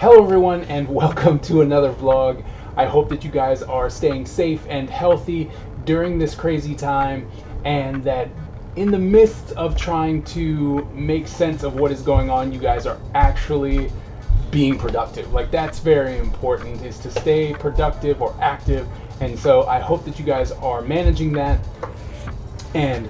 Hello everyone and welcome to another vlog. I hope that you guys are staying safe and healthy during this crazy time, and that in the midst of trying to make sense of what is going on, you guys are actually being productive. Like, that's very important, is to stay productive or active. And so I hope that you guys are managing that. And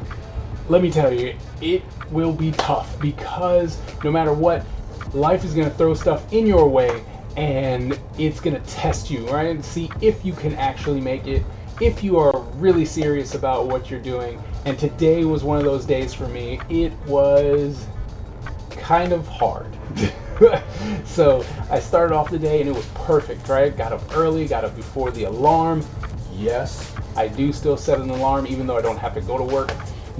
let me tell you, it will be tough, because no matter what, life is going to throw stuff in your way, and it's going to test you, right? See if you can actually make it, if you are really serious about what you're doing. And today was one of those days for me. It was kind of hard. So I started off the day and it was perfect, right? Got up early, got up before the alarm. Yes, I do still set an alarm even though I don't have to go to work,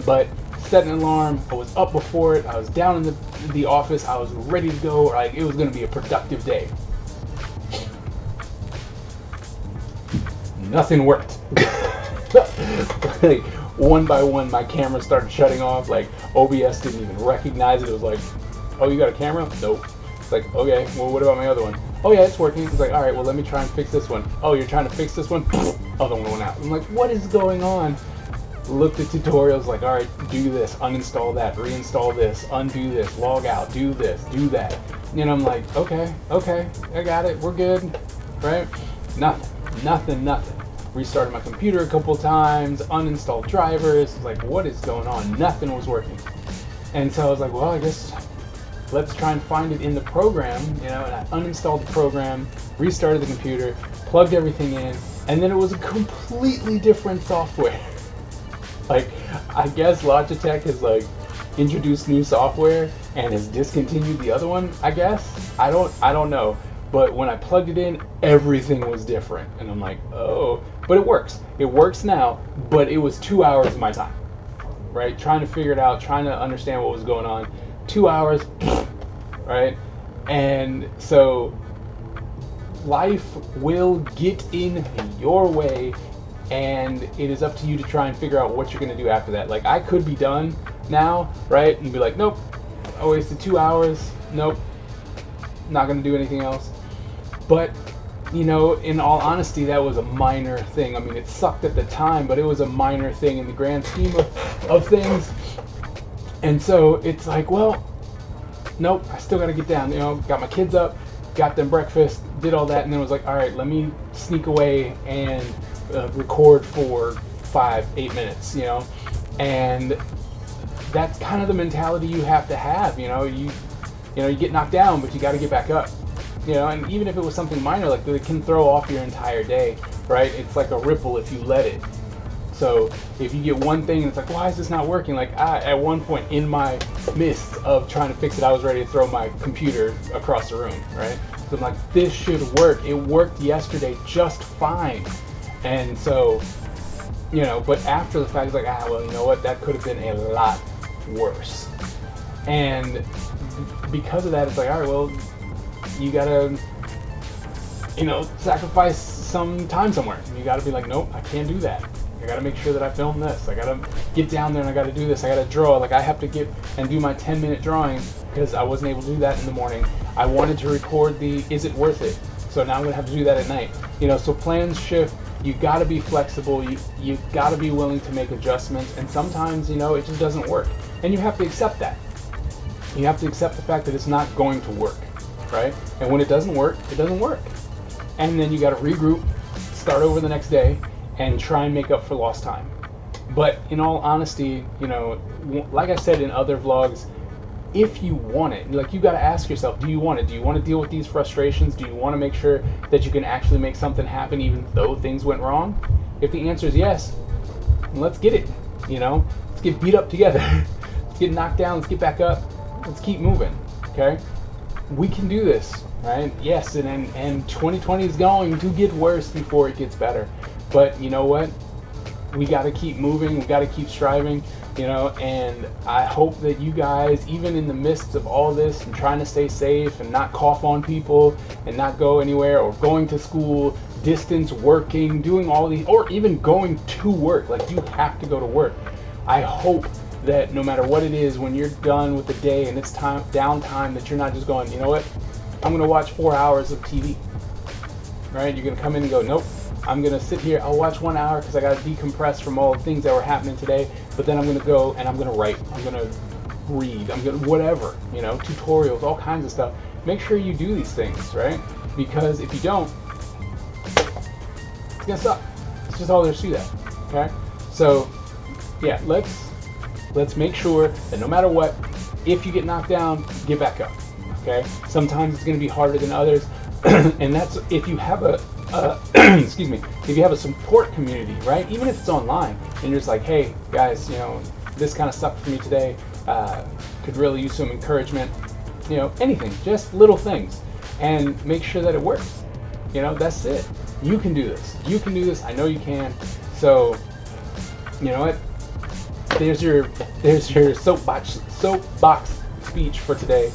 but set an alarm. I was up before it. I was down in the office. I was ready to go. Like, it was going to be a productive day. Nothing worked. Like, one by one, my camera started shutting off. Like, OBS didn't even recognize it. It was like, oh, you got a camera? Nope. It's like, okay, well, what about my other one? Oh yeah, it's working. It's like, all right, well, let me try and fix this one. Oh, you're trying to fix this one? Other one went out. I'm like, what is going on? Looked at tutorials, like, all right, do this, uninstall that, reinstall this, undo this, log out, do this, do that. And I'm like, okay, I got it, we're good, right? Nothing. Restarted my computer a couple times, uninstalled drivers, like, what is going on? Nothing was working. And so I was like, well, I guess let's try and find it in the program, and I uninstalled the program, restarted the computer, plugged everything in, and then it was a completely different software. Like, I guess Logitech has introduced new software and has discontinued the other one, I guess. I don't know. But when I plugged it in, everything was different. And I'm like, oh, but it works. It works now, but it was 2 hours of my time, right? Trying to figure it out, trying to understand what was going on. 2 hours, right? And so life will get in your way, and it is up to you to try and figure out what you're going to do after that. Like, I could be done now, right? And be like, nope, I wasted 2 hours. Nope, not going to do anything else. But, in all honesty, that was a minor thing. I mean, it sucked at the time, but it was a minor thing in the grand scheme of things. And so it's like, well, nope, I still got to get down. Got my kids up, got them breakfast, did all that, and then was like, all right, let me sneak away and record for 5-8 minutes, and that's kind of the mentality you have to have. You get knocked down, but you got to get back up, and even if it was something minor, like, it can throw off your entire day, right? It's like a ripple if you let it. So if you get one thing and it's like, why is this not working? Like, at one point in my midst of trying to fix it, I was ready to throw my computer across the room, right? So I'm like, this should work. It worked yesterday just fine. And so, but after the fact, it's like, well, you know what? That could have been a lot worse. And because of that, it's like, all right, well, you gotta, sacrifice some time somewhere. You gotta be like, nope, I can't do that. I gotta make sure that I film this. I gotta get down there and I gotta do this. I gotta draw. Like, I have to get and do my 10-minute drawing because I wasn't able to do that in the morning. I wanted to record the is it worth it? So now I'm gonna have to do that at night. So plans shift. You gotta be flexible. You gotta be willing to make adjustments. And sometimes, it just doesn't work. And you have to accept that. You have to accept the fact that it's not going to work, right? And when it doesn't work, it doesn't work. And then you gotta regroup, start over the next day, and try and make up for lost time. But in all honesty, like I said in other vlogs, if you want it, you got to ask yourself, do you want it? Do you want to deal with these frustrations? Do you want to make sure that you can actually make something happen even though things went wrong? If the answer is yes, let's get it. Let's get beat up together. Let's get knocked down. Let's get back up. Let's keep moving. Okay? We can do this, right? Yes, and 2020 is going to get worse before it gets better. But you know what? We got to keep moving. We got to keep striving, and I hope that you guys, even in the midst of all this and trying to stay safe and not cough on people and not go anywhere, or going to school, distance working, doing all these, or even going to work, like, you have to go to work. I hope that no matter what it is, when you're done with the day and it's time downtime, that you're not just going, I'm I'm going to watch 4 hours of TV. Right? You're going to come in and go, nope, I'm going to sit here, I'll watch 1 hour because I got to decompress from all the things that were happening today, but then I'm going to go and I'm going to write, I'm going to read, I'm going to whatever, tutorials, all kinds of stuff. Make sure you do these things, right? Because if you don't, it's going to suck. It's just all there's to that, okay? So, yeah, let's make sure that no matter what, if you get knocked down, get back up, okay? Sometimes it's going to be harder than others, and that's if you have a excuse me, if you have a support community, right? Even if it's online, and you're just like, hey guys, this kind of sucked for me today. Could really use some encouragement. Anything, just little things, and make sure that it works. That's it. You can do this. You can do this. I know you can. So, you know what? There's your soapbox speech for today.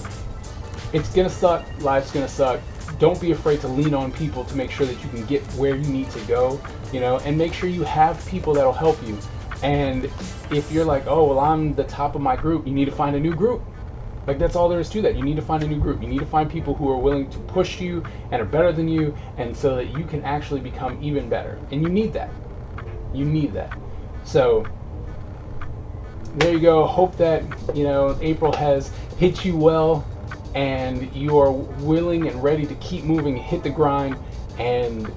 It's gonna suck. Life's gonna suck. Don't be afraid to lean on people to make sure that you can get where you need to go, and make sure you have people that'll help you. And if you're like, oh, well, I'm the top of my group, you need to find a new group. Like, that's all there is to that. You need to find a new group. You need to find people who are willing to push you and are better than you, and so that you can actually become even better. And you need that. You need that. So there you go. Hope that, April has hit you well, and you are willing and ready to keep moving, hit the grind, and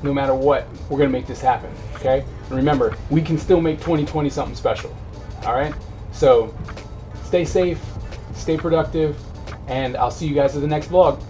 no matter what, we're going to make this happen, okay? And remember, we can still make 2020 something special, all right? So stay safe, stay productive, and I'll see you guys at the next vlog.